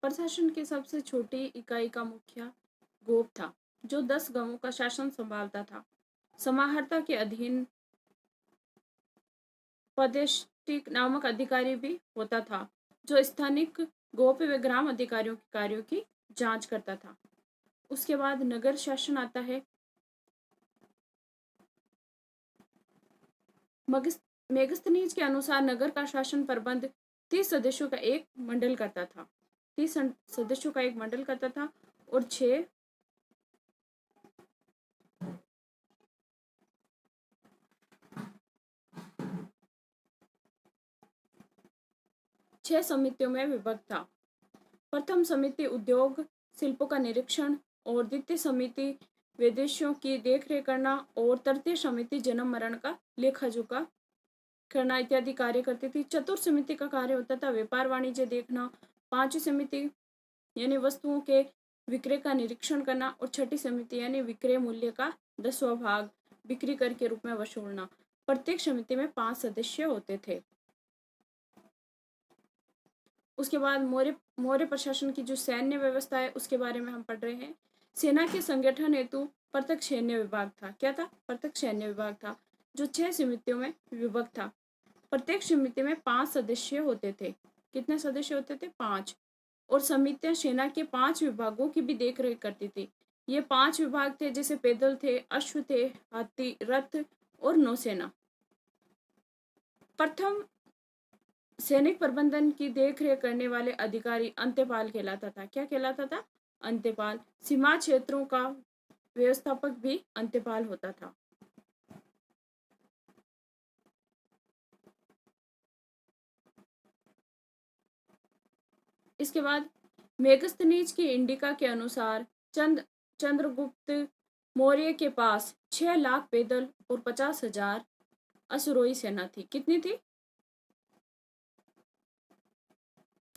प्रशासन की सबसे छोटी इकाई का मुखिया गोप था, जो 10 गांवों का शासन संभालता था। समाहर्ता के अधीन पदेष्टिक नामक अधिकारी भी होता था, जो स्थानिक गोप व ग्राम अधिकारियों के कार्यों की जांच करता था। उसके बाद नगर शासन आता है। मेगस्थनीज के अनुसार नगर का शासन प्रबंध 30 सदस्यों का एक मंडल करता था। 30 सदस्यों का एक मंडल करता था और छह समितियों में विभक्त था। प्रथम समिति उद्योग शिल्पों का निरीक्षण और द्वितीय समिति विदेशियों की देखरेख करना और तृतीय समिति जन्म मरण का लेखा जोखा करना इत्यादि कार्य करती थी। चतुर्थ समिति का कार्य होता था व्यापार वाणिज्य देखना। पांचवी समिति यानी वस्तुओं के विक्रय का निरीक्षण करना और छठी समिति यानी विक्रय मूल्य का 10वां भाग बिक्री कर के रूप में वसूलना। प्रत्येक समिति में 5 सदस्य होते थे। उसके बाद मौर्य मौर्य प्रशासन की जो सैन्य व्यवस्था है उसके बारे में हम पढ़ रहे हैं। सेना के संगठन हेतु प्रत्यक्ष सैन्य विभाग था। क्या था? प्रत्यक्ष सैन्य विभाग था, जो 6 समितियों में विभक्त था। प्रत्येक समिति में 5 सदस्य होते थे। कितने सदस्य होते थे? 5। और समितियां सेना के 5 विभागों की भी देख रेख करती थी। ये 5 विभाग थे, जैसे पैदल थे, अश्व थे, हाथी, रथ और नौसेना। प्रथम सैनिक प्रबंधन की देखरेख करने वाले अधिकारी अंत्यपाल कहलाता था। क्या कहलाता था? अंत्यपाल। सीमा क्षेत्रों का व्यवस्थापक भी अंत्यपाल होता था। इसके बाद मेगस्थनीज की इंडिका के अनुसार चंद्रगुप्त मौर्य के पास 6 लाख पैदल और 50,000 अश्वारोही सेना थी। कितनी थी?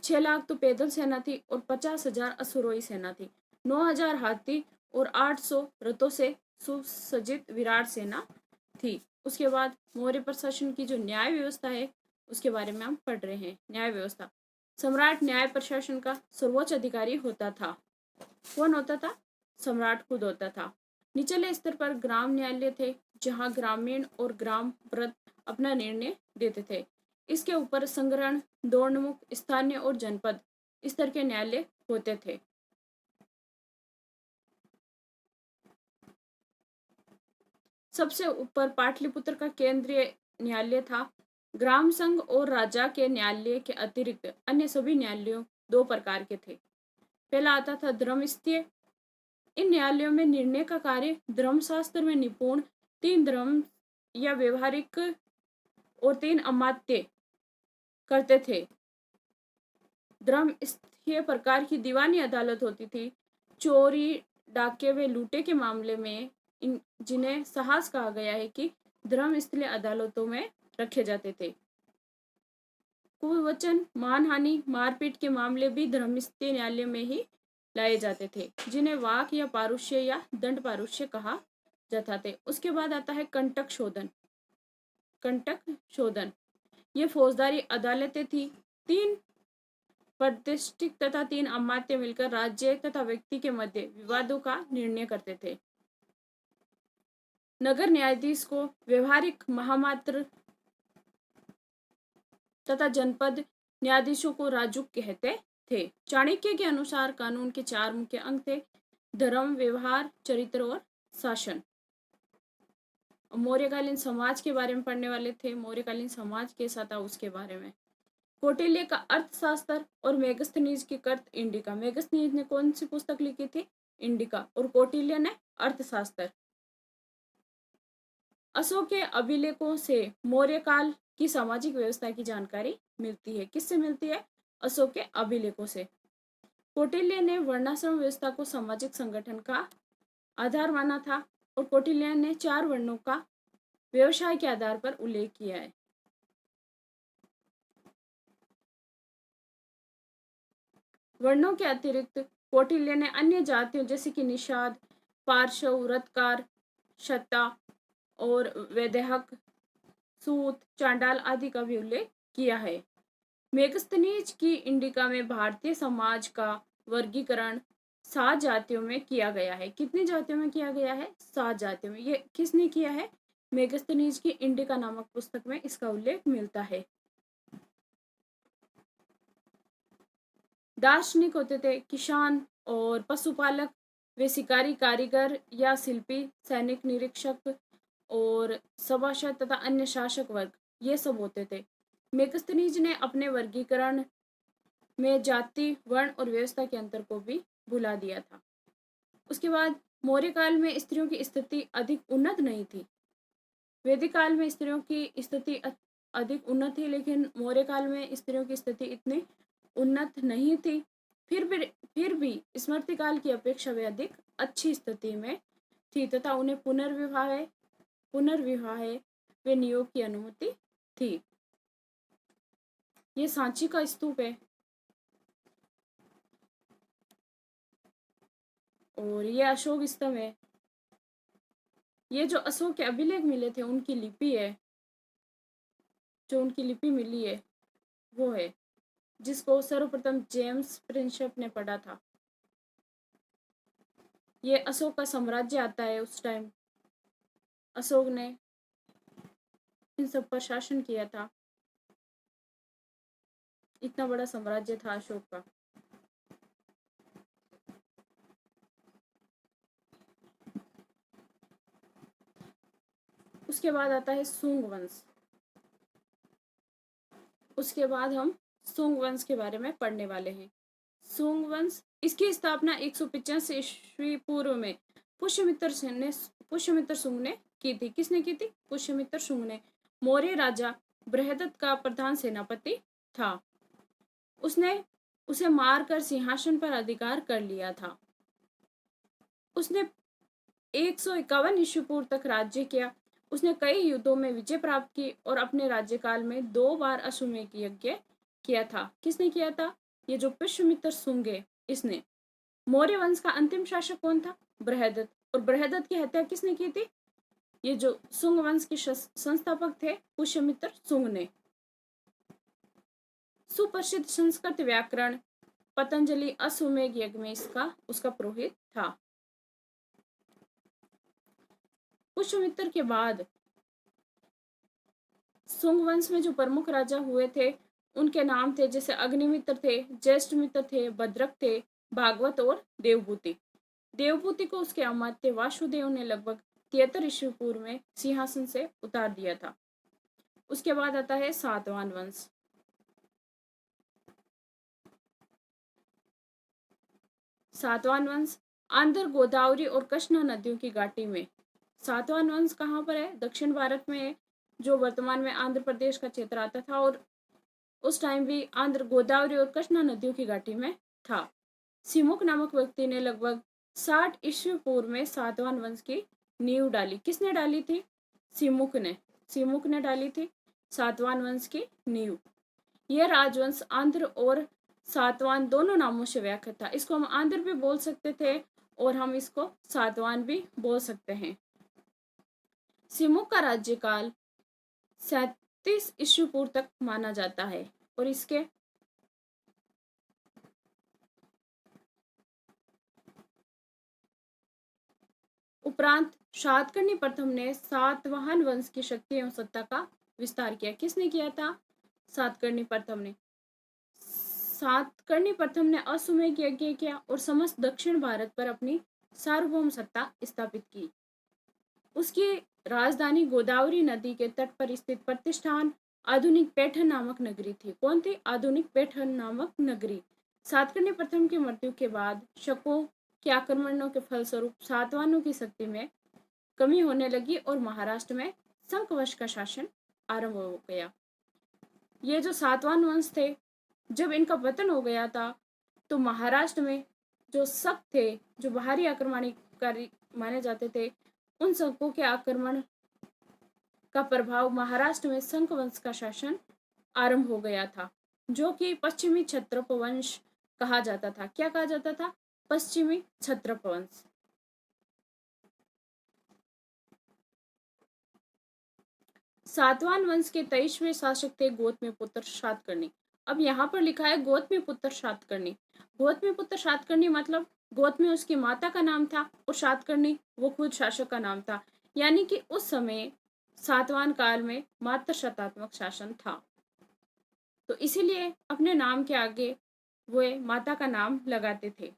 6 लाख तो पैदल सेना थी और 50,000 अश्वारोही सेना थी। 9,000 हाथी और 800 रथों से सुसज्जित विराट सेना थी। उसके बाद मौर्य प्रशासन की जो न्याय व्यवस्था है उसके बारे में हम पढ़ रहे हैं। न्याय व्यवस्था। सम्राट न्याय प्रशासन का सर्वोच्च अधिकारी होता था। कौन होता था? सम्राट खुद होता था। निचले स्तर पर ग्राम न्यायालय थे, जहां ग्रामीण और ग्राम व्रत अपना निर्णय देते थे। इसके ऊपर संग्रहण, दौड़मुख, स्थानीय और जनपद स्तर के न्यायालय होते थे। सबसे ऊपर पाटलिपुत्र का केंद्रीय न्यायालय था। ग्राम संघ और राजा के न्यायालय के अतिरिक्त अन्य सभी न्यायालयों 2 प्रकार के थे। पहला आता था धर्मस्थीय। इन न्यायालयों में निर्णय का कार्य धर्मशास्त्र में निपुण 3 धर्म या व्यवहारिक और 3 अमात्य करते थे। धर्मस्थीय प्रकार की दीवानी अदालत होती थी। चोरी, डाके व लूटे के मामले में जिन्हें साहस कहा गया है कि धर्मस्थलीय अदालतों में रखे जाते थे। कुवचन, मानहानि, मारपीट के मामले भी धर्मस्थलीय न्यायालय में ही लाए जाते थे, जिन्हें वाक या पारुष्य या दंड पारुष्य कहा जाता थे। उसके बाद आता है कंटक शोधन। कंटक शोधन ये फौजदारी अदालतें थी। 3 प्रतिष्ठित तथा 3 अमात्य मिलकर राज्य तथा व्यक्ति के मध्य विवादों का निर्णय करते थे। नगर न्यायाधीश को व्यवहारिक महामात्र तथा जनपद न्यायाधीशों को राजुक कहते थे। चाणक्य के अनुसार कानून के 4 मुख्य अंग थे: धर्म, व्यवहार, चरित्र और शासन। मौर्यकालीन समाज के बारे में पढ़ने वाले थे। मौर्यकालीन समाज कैसा था उसके बारे में। कौटिल्य का अर्थशास्त्र और मेगस्थनीज की कृत इंडिका। मेगस्थनीज ने कौन सी पुस्तक लिखी थी? इंडिका। और कौटिल्य ने अर्थशास्त्र। अशोक के अभिलेखों से मौर्य काल की सामाजिक व्यवस्था की जानकारी मिलती है। किससे मिलती है? अशोक के अभिलेखों से। कौटिल्य ने वर्णाश्रम व्यवस्था को सामाजिक संगठन का आधार माना था और कौटिल्य ने 4 वर्णों का व्यवसाय के आधार पर उल्लेख किया है। वर्णों के अतिरिक्त कौटिल्य ने अन्य जातियों जैसे कि निषाद, पार्श्व, रथकार, शता और वैदेहक, सूत, चांडाल आदि का भी उल्लेख किया है। मेगस्थनीज की इंडिका में भारतीय समाज का वर्गीकरण 7 जातियों में किया गया है। कितनी जातियों में किया गया है? 7 जातियों में। ये किसने किया है? मेगस्थनीज की इंडिका नामक पुस्तक में इसका उल्लेख मिलता है। दार्शनिक होते थे किसान और पशुपालक, वे शिकारी, कारीगर या शिल्पी, सैनिक, निरीक्षक और सभासद तथा अन्य शासक वर्ग, ये सब होते थे। मेगस्थनीज ने अपने वर्गीकरण में जाति, वर्ण और व्यवस्था के अंतर को भी भुला दिया था। उसके बाद मौर्य काल में स्त्रियों की स्थिति अधिक उन्नत नहीं थी। वैदिक काल में स्त्रियों की स्थिति अधिक उन्नत थी, लेकिन मौर्य काल में स्त्रियों की स्थिति इतनी उन्नत नहीं थी। फिर भी स्मृति काल की अपेक्षा वे अधिक अच्छी स्थिति में थी तथा उन्हें पुनर्विवाह व नियोग की अनुमति थी। ये सांची का स्तूप है और ये अशोक स्तंभ है। ये जो अशोक के अभिलेख मिले थे उनकी लिपि है, जो उनकी लिपि मिली है वो है, जिसको सर्वप्रथम जेम्स प्रिंसेप ने पढ़ा था। ये अशोक का साम्राज्य आता है। उस टाइम अशोक ने इन सब पर शासन किया था। इतना बड़ा साम्राज्य था अशोक का। उसके बाद आता है सुंग वंश। उसके बाद हम सुंग वंश के बारे में पढ़ने वाले हैं। सुंग वंश, इसकी स्थापना 185 ईस्वी पूर्व में पुष्यमित्र सुंग ने की थी। किसने की थी? पुष्यमित्र सुंग ने। मौर्य राजा बृहदत्त का प्रधान सेनापति था। उसने उसे मारकर सिंहासन पर अधिकार कर लिया था। उसने 151 ईस्वी पूर्व तक राज्य किया। उसने कई युद्धों में विजय प्राप्त की और अपने राज्यकाल में 2 बार अश्वमेध यज्ञ किया था। किसने किया था? ये जो पुष्यमित्र सुंग है, इसने। मौर्य वंश का अंतिम शासक कौन था? बृहदत्त। और बृहदत्त की हत्या किसने की थी? ये जो सुंग वंश के संस्थापक थे, पुष्यमित्र सुंग ने। सुप्रसिद्ध संस्कृत व्याकरण पतंजलि अश्वमेध यज्ञ में उसका पुरोहित था। पुष्यमित्र के बाद सुंग वंश में जो प्रमुख राजा हुए थे उनके नाम थे, जैसे अग्निमित्र थे, ज्येष्ठमित्र थे, भद्रक थे, भागवत और देवभूति। देवभूति को उसके अमात्य वासुदेव ने लगभग 73 ईस्वी पूर्व में सिंहासन से उतार दिया था। उसके बाद आता है सातवाहन वंश। सातवाहन वंश आंध्र, गोदावरी और कृष्णा नदियों की घाटी में। सातवाहन वंश कहाँ पर है? दक्षिण भारत में है, जो वर्तमान में आंध्र प्रदेश का क्षेत्र आता था, और उस टाइम भी आंध्र, गोदावरी और कृष्णा नदियों की घाटी में था। सिमुक नामक व्यक्ति ने लगभग 60 ईस्वी पूर्व में सातवाहन वंश की नींव डाली। किसने डाली थी? सिमुक ने डाली थी सातवाहन वंश की नींव। यह राजवंश आंध्र और सातवाहन दोनों नामों से व्याख्यात था। इसको हम आंध्र भी बोल सकते थे और हम इसको सातवाहन भी बोल सकते हैं। सिमुक का राज्यकाल 37 ईस्वी पूर्व तक माना जाता है और इसके उपरांत सातकर्णी प्रथम ने सातवाहन वंश की शक्ति एवं सत्ता का विस्तार किया। किसने किया था? सातकर्णी प्रथम ने। सातकर्णी प्रथम ने अश्वमेध यज्ञ किया और समस्त दक्षिण भारत पर अपनी सार्वभौम सत्ता स्थापित की। उसकी राजधानी गोदावरी नदी के तट पर स्थित प्रतिष्ठान आधुनिक पैठन नामक नगरी थी। कौन थी? आधुनिक पैठन नामक नगरी। सातकर्णी प्रथम की मृत्यु के बाद शकों के आक्रमणों के फलस्वरूप सातवाहनों की शक्ति में कमी होने लगी और महाराष्ट्र में शंखवंश का शासन आरंभ हो गया। ये जो सातवाहन वंश थे, जब इनका पतन हो गया था तो महाराष्ट्र में जो शक थे, जो बाहरी आक्रमणकारी माने जाते थे, उन शकों के आक्रमण का प्रभाव महाराष्ट्र में शंखवंश का शासन आरंभ हो गया था, जो कि पश्चिमी क्षत्रप वंश कहा जाता था। क्या कहा जाता था? पश्चिमी क्षत्रप वंश। सातवाहन वंश के 23वें शासक थे गौतमीपुत्र सातकर्णी। अब यहाँ पर लिखा है गौतमी पुत्र सातकर्णी। गौतमी पुत्र सातकर्णी मतलब गौतमी उसकी माता का नाम था और सातकर्णी वो खुद शासक का नाम था। यानी कि उस समय सातवाहन काल में मात्र शतात्मक शासन था, तो इसीलिए अपने नाम के आगे वे माता का नाम लगाते थे।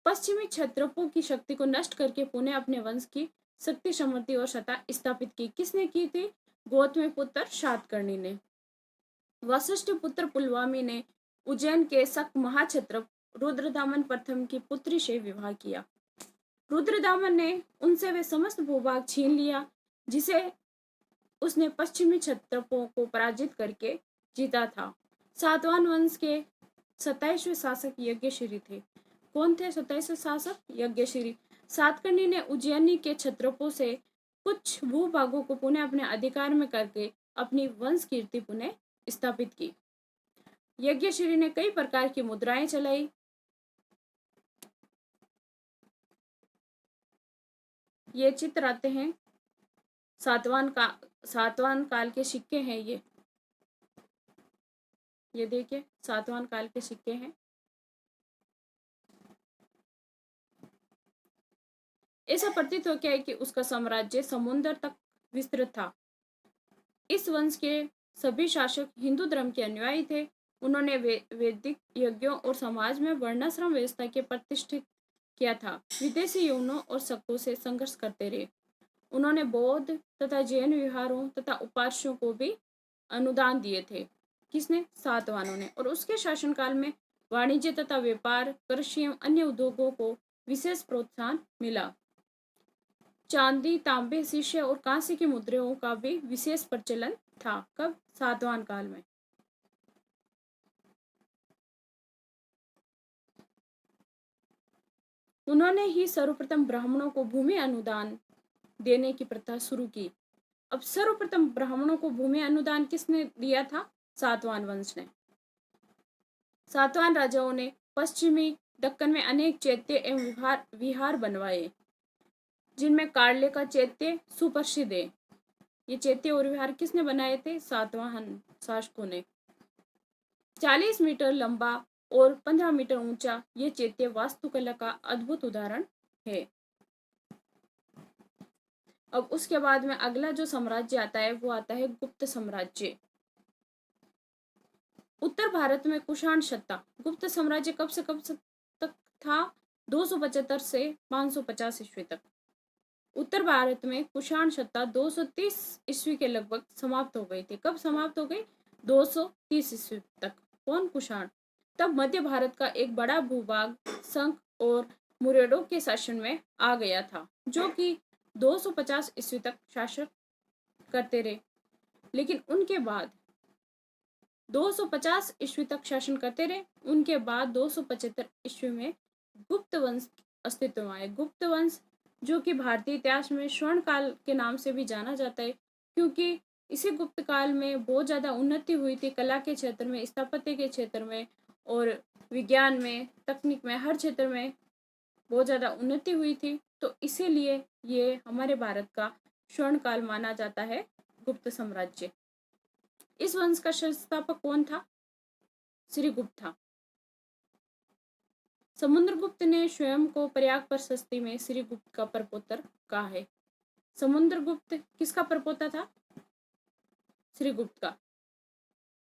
पश्चिमी क्षत्रपों की शक्ति को नष्ट करके पुनः अपने वंश की शक्ति, समृद्धि और सत्ता स्थापित की। किसने की थी? गौतमी पुत्र सातकर्णी ने। वशिष्ठ पुत्र पुलवामी ने उज्जैन के शक महाक्षत्र रुद्रदामन प्रथम की पुत्री से विवाह किया। रुद्रदामन ने उनसे वे समस्त भूभाग छीन लिया जिसे उसने पश्चिमी क्षत्रपों को पराजित करके जीता था। सातवाहन वंश के 27वें शासक यज्ञश्री थे। कौन थे 27वें शासक? यज्ञश्री। सातकर्णी ने उज्जैनी के क्षत्रपों से कुछ भूभागों को पुनः अपने अधिकार में करके अपनी वंश कीर्ति पुनः स्थापित की। यज्ञश्री ने कई प्रकार की मुद्राएं चलाई। ये चित्र आते हैं सातवाहन काल के सिक्के हैं ये देखिए सातवाहन काल के सिक्के हैं। ऐसा प्रतीत हो गया है कि उसका साम्राज्य समुद्र तक विस्तृत था। इस वंश के सभी शासक हिंदू धर्म के अनुयायी थे। उन्होंने वैदिक यज्ञों और समाज में वर्णाश्रम व्यवस्था के प्रतिष्ठित किया था। विदेशी यौनों और शकों से संघर्ष करते रहे। उन्होंने बौद्ध तथा जैन विहारों तथा उपास्यों को भी अनुदान दिए थे। किसने? सातवाहनों ने। और उसके शासनकाल में वाणिज्य तथा व्यापार, कृषि एवं अन्य उद्योगों को विशेष प्रोत्साहन मिला। चांदी, तांबे, शीशे और कांसे की मुद्राओं का भी विशेष प्रचलन था। कब? सातवाहन काल में। उन्होंने ही सर्वप्रथम ब्राह्मणों को भूमि अनुदान देने की प्रथा शुरू की। अब सर्वप्रथम ब्राह्मणों को भूमि अनुदान किसने दिया था? सातवाहन वंश ने। सातवाहन राजाओं ने पश्चिमी दक्कन में अनेक चैत्य एवं विहार बनवाए, जिनमें कार्ले का चैत्य सुप्रसिद्ध है। ये चैत्य और विहार किसने बनाए थे? सातवाहन शासकों ने। 40 मीटर लंबा और 15 मीटर ऊंचा ये चैत्य वास्तुकला का अद्भुत उदाहरण है। अब उसके बाद में अगला जो साम्राज्य आता है वो आता है गुप्त साम्राज्य। उत्तर भारत में कुषाण सत्ता। गुप्त साम्राज्य कब से कब तक था? 275 से 550 ईस्वी तक। उत्तर भारत में कुषाण सत्ता 230 ईस्वी के लगभग समाप्त हो गई थी। कब समाप्त हो गई? 230 ईस्वी तक। कौन? कुषाण। तब मध्य भारत का एक बड़ा भूभाग संक और मुरेडों के शासन में आ गया था, जो कि 250 ईस्वी तक शासन करते रहे। लेकिन उनके बाद 250 ईस्वी तक शासन करते रहे। उनके बाद 275 ईस्वी में गुप्त वंश अस्तित्व में आए। गुप्त वंश जो कि भारतीय इतिहास में स्वर्ण काल के नाम से भी जाना जाता है, क्योंकि इसी गुप्त काल में बहुत ज़्यादा उन्नति हुई थी कला के क्षेत्र में, स्थापत्य के क्षेत्र में और विज्ञान में, तकनीक में, हर क्षेत्र में बहुत ज़्यादा उन्नति हुई थी। तो इसीलिए ये हमारे भारत का स्वर्ण काल माना जाता है, गुप्त साम्राज्य। इस वंश का संस्थापक कौन था? श्रीगुप्त था। समुद्रगुप्त ने स्वयं को प्रयाग प्रशस्ति में श्रीगुप्त का प्रपोत्र कहा है। समुद्रगुप्त किसका प्रपोता था? श्रीगुप्त का।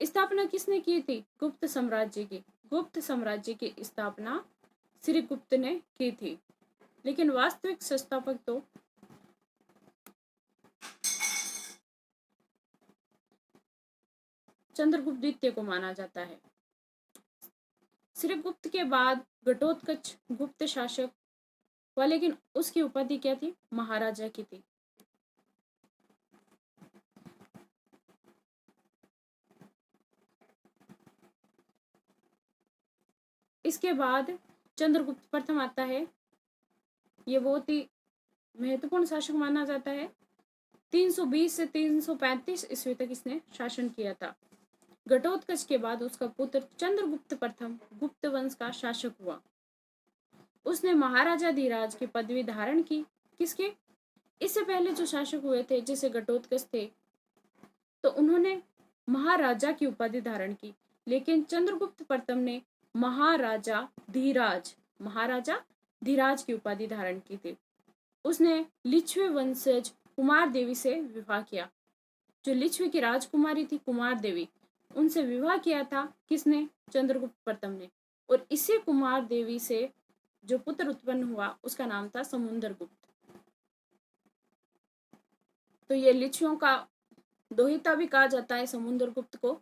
स्थापना किसने की थी? गुप्त साम्राज्य की। गुप्त साम्राज्य की स्थापना श्रीगुप्त ने की थी, लेकिन वास्तविक संस्थापक तो चंद्रगुप्त द्वितीय को माना जाता है। श्रीगुप्त के बाद घटोत्कच गुप्त शासक हुआ, लेकिन उसकी उपाधि क्या थी? महाराजा की थी। इसके बाद चंद्रगुप्त प्रथम आता है। ये बहुत ही महत्वपूर्ण शासक माना जाता है। 320 से 335 ईस्वी तक इसने शासन किया था। घटोत्कच के बाद उसका पुत्र चंद्रगुप्त प्रथम गुप्त वंश का शासक हुआ। उसने महाराजा धीराज की पदवी धारण की। किसके? इससे पहले जो शासक हुए थे जैसे घटोत्कच थे, तो उन्होंने महाराजा की उपाधि धारण की, लेकिन चंद्रगुप्त प्रथम ने महाराजा धीराज की उपाधि धारण की थी। उसने लिच्छवी वंशज कुमार देवी से विवाह किया। जो लिच्छवी की राजकुमारी थी कुमार देवी, उनसे विवाह किया था किसने? चंद्रगुप्त प्रथम ने। और इसी कुमार देवी से जो पुत्र उत्पन्न हुआ उसका नाम था समुद्रगुप्त। तो ये लिच्छवियों का दोहिता भी कहा जाता है समुद्रगुप्त को।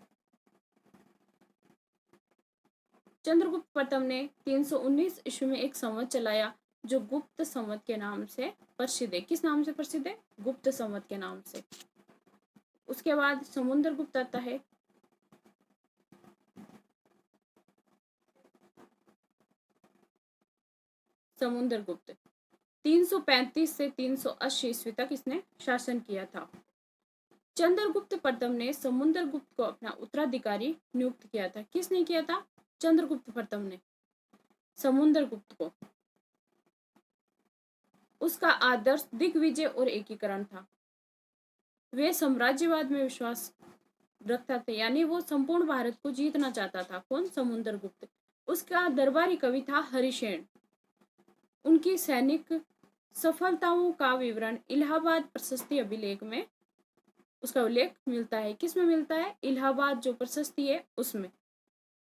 चंद्रगुप्त प्रथम ने 319 ईस्वी में एक संवत चलाया जो गुप्त संवत के नाम से प्रसिद्ध है। किस नाम से प्रसिद्ध है? गुप्त संवत के नाम से। उसके बाद समुद्रगुप्त आता है। समुद्रगुप्त 335 से 380 ईस्वी तक इसने शासन किया था। चंद्रगुप्त प्रथम ने समुद्रगुप्त को अपना उत्तराधिकारी नियुक्त किया था। किसने किया था? चंद्रगुप्त प्रथम ने समुद्रगुप्त को। उसका आदर्श दिग्विजय और एकीकरण था। वे साम्राज्यवाद में विश्वास रखता था, यानी वो संपूर्ण भारत को जीतना चाहता था। कौन? समुद्रगुप्त। उसका दरबारी कवि था हरिशेन। उनकी सैनिक सफलताओं का विवरण इलाहाबाद प्रशस्ति अभिलेख में उसका उल्लेख मिलता है। किसमें मिलता है? इलाहाबाद जो प्रशस्ति है उसमें।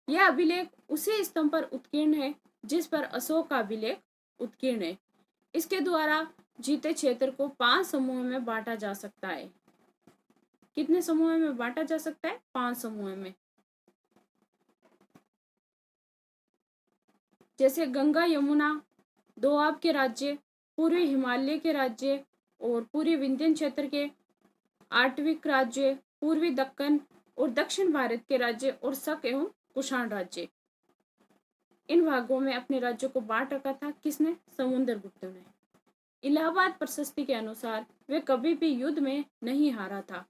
यह अभिलेख उसी स्तंभ पर उत्कीर्ण है जिस पर अशोक का अभिलेख उत्कीर्ण है। इसके द्वारा जीते क्षेत्र को 5 समूहों में बांटा जा सकता है। कितने समूहों में बांटा जा सकता है? 5 समूहों में। जैसे गंगा यमुना दोआब के राज्य, पूर्वी हिमालय के राज्य और पूर्वी विंध्य क्षेत्र के आटविक राज्य, पूर्वी दक्कन और दक्षिण भारत के राज्य और शक एवं कुषाण राज्य। इन भागों में अपने राज्यों को बांट रखा था। किसने? समुद्रगुप्त ने। इलाहाबाद प्रशस्ति के अनुसार वे कभी भी युद्ध में नहीं हारा था।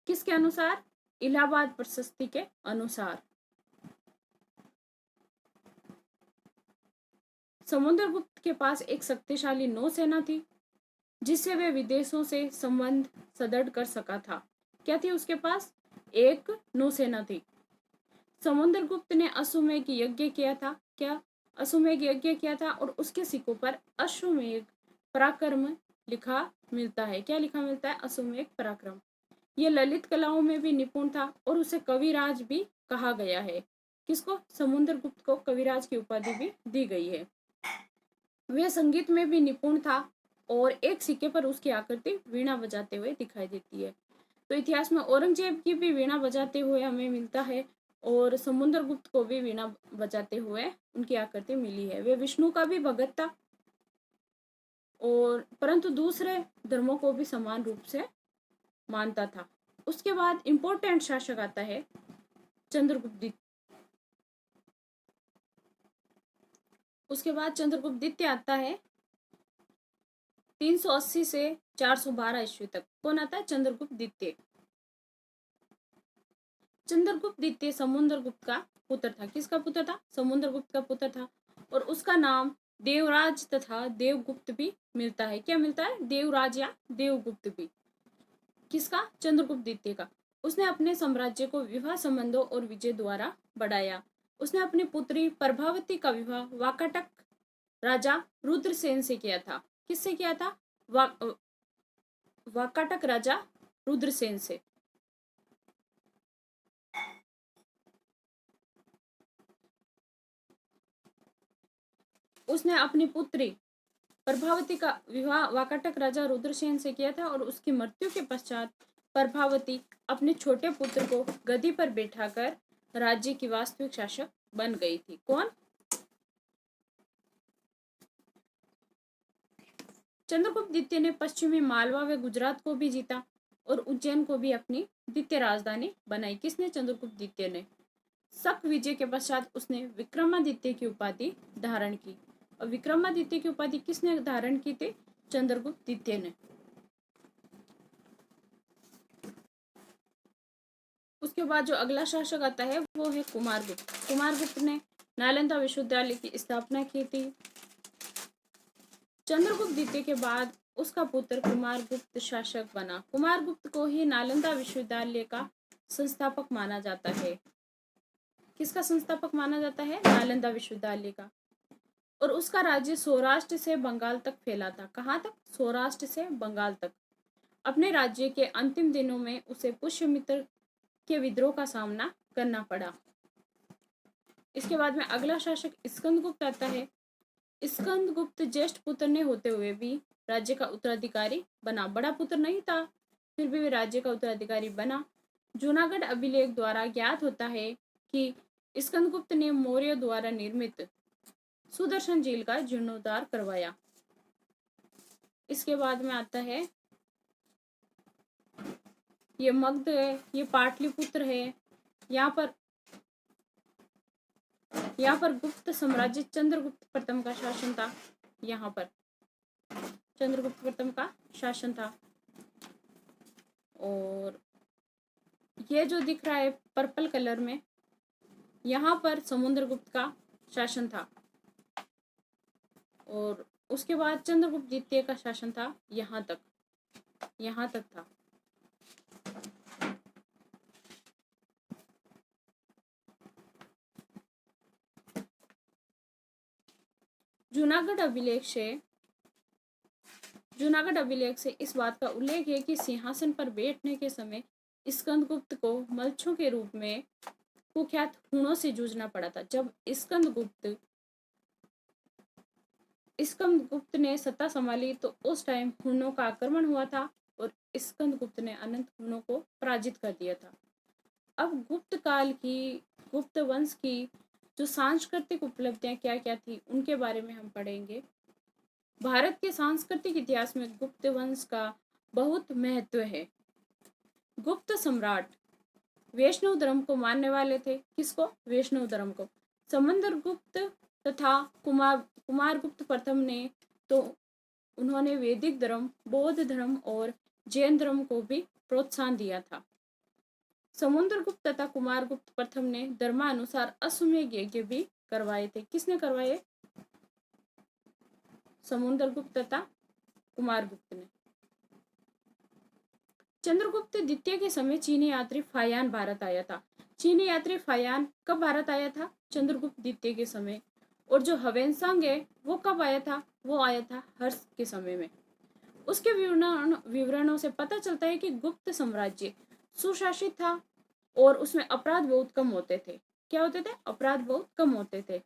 किसके अनुसार? इलाहाबाद प्रशस्ति के अनुसार। समुद्रगुप्त के पास एक शक्तिशाली नौसेना थी जिससे वे विदेशों से संबंध सुदृढ़ कर सका था। क्या थी उसके पास? एक नौसेना थी। समुद्रगुप्त ने अश्वमेध यज्ञ किया था। क्या? अश्वमेध यज्ञ किया था और उसके सिक्कों पर अश्वमेध पराक्रम लिखा मिलता है। क्या लिखा मिलता है? अश्वमेध पराक्रम। ये ललित कलाओं में भी निपुण था और उसे कविराज भी कहा गया है। किसको? समुद्रगुप्त को कविराज की उपाधि भी दी गई है। वह संगीत में भी निपुण था और एक सिक्के पर उसकी आकृति वीणा बजाते हुए दिखाई देती है। तो इतिहास में औरंगजेब की भी वीणा बजाते हुए हमें मिलता है और समुद्रगुप्त को भी वीणा बजाते हुए उनकी आकृति मिली है। वे विष्णु का भी भगत था और परंतु दूसरे धर्मों को भी समान रूप से मानता था। उसके बाद इंपॉर्टेंट शासक आता है चंद्रगुप्त। उसके बाद चंद्रगुप्त द्वितीय आता है 380 से 412 ईस्वी तक। कौन आता है? चंद्रगुप्त द्वितीय। चंद्रगुप्त द्वितीय समुद्रगुप्त का पुत्र था। किसका पुत्र था? समुद्रगुप्त का पुत्र था और उसका नाम देवराज तथा देवगुप्त भी मिलता है। क्या मिलता है? देवराज या देवगुप्त भी। किसका? चंद्रगुप्त द्वितीय का। उसने अपने साम्राज्य को विवाह संबंधों और विजय द्वारा बढ़ाया। उसने अपनी पुत्री प्रभावती का विवाह वाकाटक राजा रुद्रसेन से किया था। किससे किया था? वाकाटक राजा रुद्रसेन से। उसने अपनी पुत्री प्रभावती का विवाह वाकाटक राजा रुद्रसेन से किया था और उसकी मृत्यु के पश्चात प्रभावती अपने छोटे पुत्र को गद्दी पर बैठाकर राज्य की वास्तविक शासक बन गई थी। कौन? चंद्रगुप्त द्वितीय ने पश्चिमी मालवा व गुजरात को भी जीता और उज्जैन को भी अपनी द्वितीय राजधानी बनाई। किसने? चंद्रगुप्त द्वितीय ने। शक विजय के पश्चात उसने विक्रमादित्य की उपाधि धारण की। और विक्रमादित्य की उपाधि किसने धारण की थी? चंद्रगुप्त द्वितीय ने। उसके बाद जो अगला शासक आता है वो है कुमारगुप्त। कुमारगुप्त ने नालंदा विश्वविद्यालय की स्थापना की थी। चंद्रगुप्त द्वितीय के बाद उसका पुत्र कुमारगुप्त शासक बना। कुमारगुप्त को ही नालंदा विश्वविद्यालय का संस्थापक माना जाता है। किसका संस्थापक माना जाता है? नालंदा विश्वविद्यालय का। और उसका राज्य सौराष्ट्र से बंगाल तक फैला था। कहाँ तक? सौराष्ट्र से बंगाल तक। अपने राज्य के अंतिम दिनों में उसे पुष्यमित्र के विद्रोह का सामना करना पड़ा। इसके बाद में अगला शासक स्कंदगुप्त आता है। स्कंदगुप्त ज्येष्ठ पुत्र ने होते हुए भी राज्य का उत्तराधिकारी बना। बड़ा पुत्र नहीं था, फिर भी वे राज्य का उत्तराधिकारी बना। जूनागढ़ अभिलेख द्वारा ज्ञात होता है कि स्कंदगुप्त ने मौर्य द्वारा निर्मित सुदर्शन झील का जीर्णोद्धार करवाया। इसके बाद में आता है ये मगध है, ये पाटलिपुत्र है। यहाँ पर गुप्त साम्राज्य चंद्रगुप्त प्रथम का शासन था। यहाँ पर चंद्रगुप्त प्रथम का शासन था। और ये जो दिख रहा है पर्पल कलर में, यहाँ पर समुद्रगुप्त का शासन था। और उसके बाद चंद्रगुप्त द्वितीय का शासन था। यहाँ तक था। जूनागढ़ अभिलेख से इस बात का उल्लेख है कि सिंहासन पर बैठने के समय स्कंदगुप्त को मल्लों के रूप में कुख्यात हुणों से जूझना पड़ा था। जब स्कंदगुप्त ने सत्ता संभाली तो उस टाइम हुणों का आक्रमण हुआ था और स्कंदगुप्त ने अनंत हुणों को पराजित कर दिया था। अब गुप्त वंश की जो सांस्कृतिक उपलब्धियां क्या क्या थी उनके बारे में हम पढ़ेंगे। भारत के सांस्कृतिक इतिहास में गुप्त वंश का बहुत महत्व है। गुप्त सम्राट वैष्णव धर्म को मानने वाले थे। किसको? वैष्णव धर्म को। समुद्रगुप्त तथा कुमारगुप्त प्रथम ने तो उन्होंने वैदिक धर्म, बौद्ध धर्म और जैन धर्म को भी प्रोत्साहन दिया था। समुद्रगुप्त तथा कुमारगुप्त प्रथम ने धर्मानुसार अश्वमेध यज्ञ भी करवाए थे। किसने करवाए? समुद्रगुप्त तथा कुमारगुप्त ने। चंद्रगुप्त द्वितीय के समय चीनी यात्री फायान भारत आया था। चीनी यात्री फायान कब भारत आया था? चंद्रगुप्त द्वितीय के समय। और जो ह्वेनसांग है वो कब आया था? वो आया था हर्ष के समय में। उसके विवरणों से पता चलता है कि गुप्त साम्राज्य सुशासित था और उसमें अपराध बहुत कम होते थे। क्या होते थे? अपराध बहुत कम होते थे।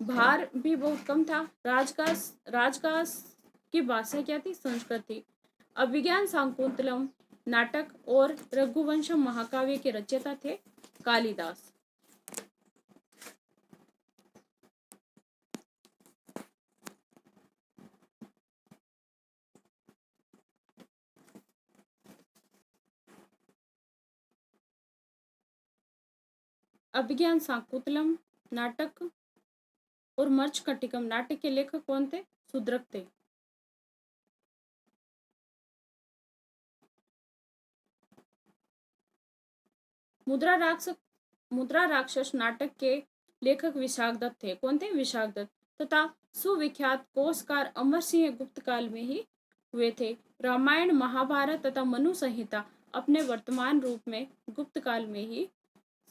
भार भी बहुत कम था। राजकाज की भाषा क्या थी? संस्कृत थी। अभिज्ञान शाकुंतलम नाटक और रघुवंशम महाकाव्य के रचयिता थे कालिदास। अभिज्ञान शाकुंतलम नाटक और मर्चकटिकम नाटक के लेखक कौन थे? शूद्रक थे। मुद्रा राक्षस नाटक के लेखक विशाखदत्त थे। कौन थे? विशाखदत्त। तथा सुविख्यात कोशकार अमर सिंह गुप्त काल में ही हुए थे। रामायण, महाभारत तथा मनु संहिता अपने वर्तमान रूप में गुप्त काल में ही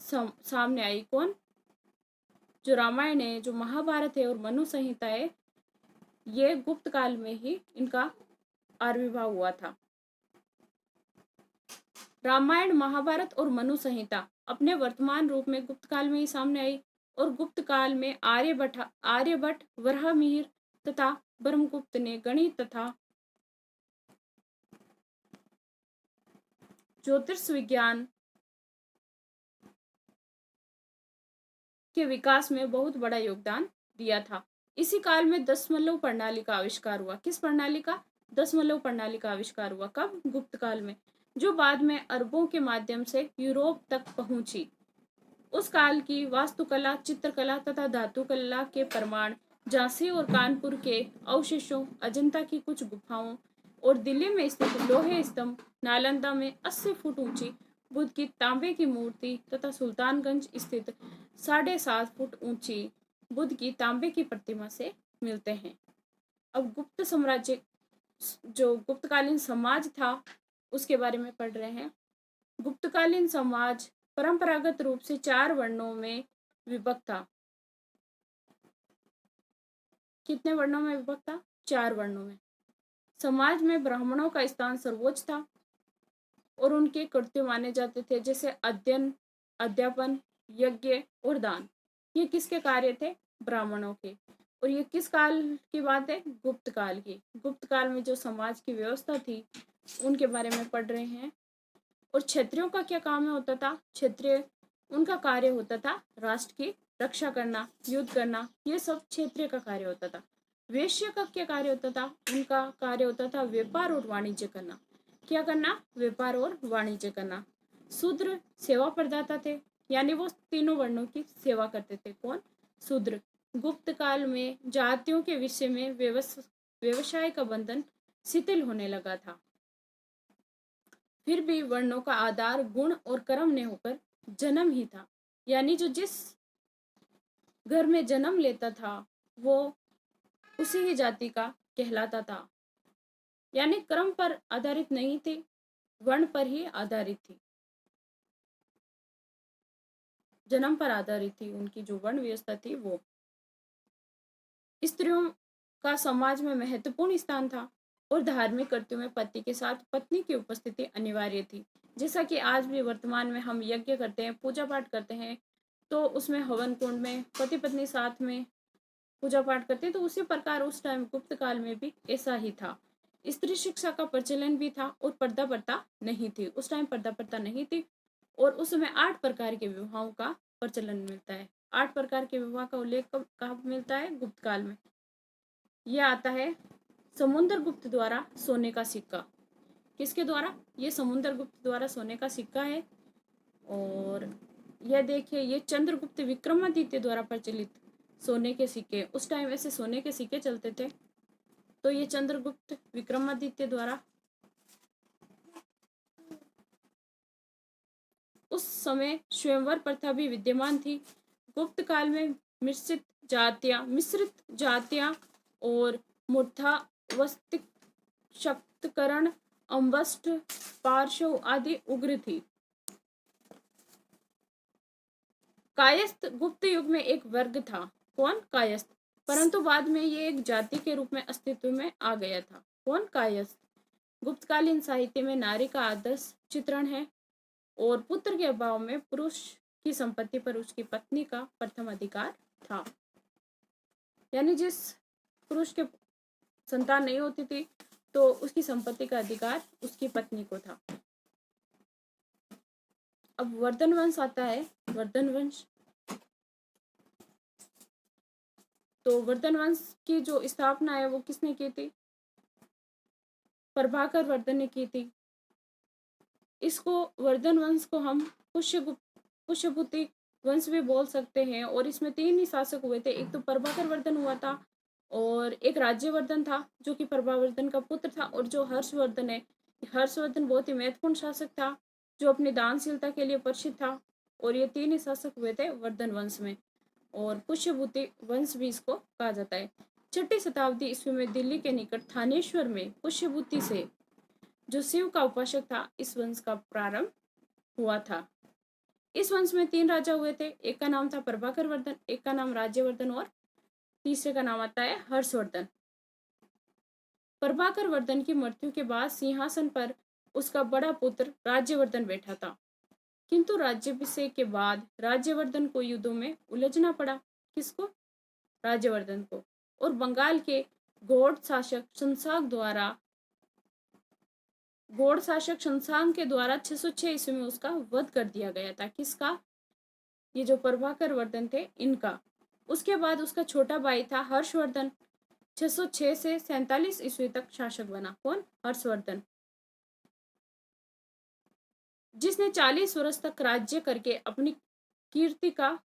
सामने आई। कौन? जो रामायण है, जो महाभारत है और मनु संहिता है, ये गुप्त काल में ही इनका आविर्भाव हुआ था। रामायण, महाभारत और मनु संहिता अपने वर्तमान रूप में गुप्त काल में ही सामने आई और गुप्त काल में आर्यभट्ट, वराहमिहिर तथा ब्रह्मगुप्त ने गणित तथा ज्योतिष विज्ञान के विकास में बहुत बड़ा योगदान दिया था। इसी काल में दशमलव प्रणाली का आविष्कार हुआ। किस प्रणाली का? दशमलव प्रणाली का आविष्कार हुआ। कब? गुप्त काल में, जो बाद में अरबों के माध्यम से यूरोप तक पहुंची। उस काल की वास्तुकला, चित्रकला तथा धातुकला के प्रमाण झांसी और कानपुर के अवशेषों, अजंता की कुछ गुफाओं और दिल्ली में स्थित लोहे स्तंभ, नालंदा में 80 फुट ऊंची बुद्ध की तांबे की मूर्ति तथा सुल्तानगंज स्थित 7.5 फुट ऊंची बुद्ध की तांबे की प्रतिमा से मिलते हैं। अब गुप्त साम्राज्य, जो गुप्तकालीन समाज था, उसके बारे में पढ़ रहे हैं। गुप्तकालीन समाज परंपरागत रूप से 4 वर्णों में विभक्त था। कितने वर्णों में विभक्त था? 4 वर्णों में। समाज में ब्राह्मणों का स्थान सर्वोच्च था और उनके कर्तव्य माने जाते थे, जैसे अध्ययन, अध्यापन, यज्ञ और दान। ये किसके कार्य थे? ब्राह्मणों के। और ये किस काल की बात है? गुप्त काल की। गुप्त काल में जो समाज की व्यवस्था थी उनके बारे में पढ़ रहे हैं। और क्षत्रियों का क्या काम होता था? क्षत्रिय, उनका कार्य होता था राष्ट्र की रक्षा करना, युद्ध करना, ये सब क्षेत्रीय का कार्य होता था। वैश्य का क्या कार्य होता था? उनका कार्य होता था व्यापार और वाणिज्य करना। क्या करना? व्यापार और वाणिज्य करना। शूद्र सेवा प्रदाता थे, यानी वो तीनों वर्णों की सेवा करते थे। कौन? शूद्र। गुप्त काल में जातियों के विषय में व्यवसाय का बंधन शिथिल होने लगा था। फिर भी वर्णों का आधार गुण और कर्म ने होकर जन्म ही था, यानी जो जिस घर में जन्म लेता था वो उसी ही जाति का कहलाता था। यानी कर्म पर आधारित नहीं थी, वर्ण पर ही आधारित थी, जन्म पर आधारित थी। उनकी जो वर्ण व्यवस्था थी वो। स्त्रियों का समाज में महत्वपूर्ण स्थान था और धार्मिक कृत्यों में पति के साथ पत्नी की उपस्थिति अनिवार्य थी। जैसा कि आज भी वर्तमान में हम यज्ञ करते हैं, पूजा पाठ करते हैं, तो उसमें हवन कुंड में पति पत्नी साथ में पूजा पाठ करते हैं, तो उसी प्रकार उस टाइम गुप्त काल में भी ऐसा ही था। स्त्री शिक्षा का प्रचलन भी था और पर्दा प्रथा नहीं थी। उस टाइम पर्दा प्रथा नहीं थी और उस समय 8 प्रकार के विवाहों का प्रचलन मिलता है। 8 प्रकार के विवाह का उल्लेख कब मिलता है? गुप्त काल में। यह आता है समुद्र गुप्त द्वारा सोने का सिक्का। किसके द्वारा? ये समुद्र गुप्त द्वारा सोने का सिक्का है। और यह देखिए, ये चंद्रगुप्त विक्रमादित्य द्वारा प्रचलित सोने के सिक्के। उस टाइम ऐसे सोने के सिक्के चलते थे, तो ये चंद्रगुप्त विक्रमादित्य द्वारा उस समय स्वयंवर प्रथा भी विद्यमान थी। गुप्त काल में मिश्रित जातियां और मूर्धावस्थिक शक्तकरण, अम्बष्ट, पार्श्व आदि उग्र थी। कायस्थ गुप्त युग में एक वर्ग था। कौन? कायस्थ। परंतु बाद में ये एक जाति के रूप में अस्तित्व में आ गया था। कौन? कायस्थ। गुप्तकालीन साहित्य में नारी का आदर्श चित्रण है और पुत्र के अभाव में पुरुष की संपत्ति पर उसकी पत्नी का प्रथम अधिकार था। यानी जिस पुरुष के संतान नहीं होती थी तो उसकी संपत्ति का अधिकार उसकी पत्नी को था। अब वर्धन वंश आता है। वर्धन वंश, तो वर्धन वंश की जो स्थापना है वो किसने की थी? प्रभाकर वर्धन ने की थी। इसको वर्धन वंश को हम पुष्यभूति वंश भी बोल सकते हैं। और इसमें 3 ही शासक हुए थे। एक तो प्रभाकर वर्धन हुआ था और एक राज्यवर्धन था जो कि प्रभावर्धन का पुत्र था, और जो हर्षवर्धन है, हर्षवर्धन बहुत ही महत्वपूर्ण शासक था जो अपनी दानशीलता के लिए प्रसिद्ध था। और ये 3 ही शासक हुए थे वर्धन वंश में, और पुष्यभूति वंश भी इसको कहा जाता है। 6ठी शताब्दी ईस्वी में दिल्ली के निकट थानेश्वर में पुष्यभूति से जो शिव का उपासक था, इस वंश का प्रारंभ हुआ था। इस वंश में 3 राजा हुए थे। एक का नाम था प्रभाकर वर्धन, एक का नाम राज्यवर्धन और तीसरे का नाम आता है हर्षवर्धन। प्रभाकर वर्धन की मृत्यु के बाद सिंहासन पर उसका बड़ा पुत्र राज्यवर्धन बैठा था, किंतु राज्याभिषेक के बाद राज्यवर्धन को युद्धों में उलझना पड़ा। किसको? राज्यवर्धन को। और बंगाल के गौड़ शासक शंशांग के द्वारा 606 ईस्वी में उसका वध कर दिया गया था। किसका? ये जो प्रभाकर वर्धन थे इनका। उसके बाद उसका छोटा भाई था हर्षवर्धन, 606 से 47 ईस्वी तक शासक बना। कौन? हर्षवर्धन, जिसने 40 वर्ष तक राज्य करके अपनी कीर्ति का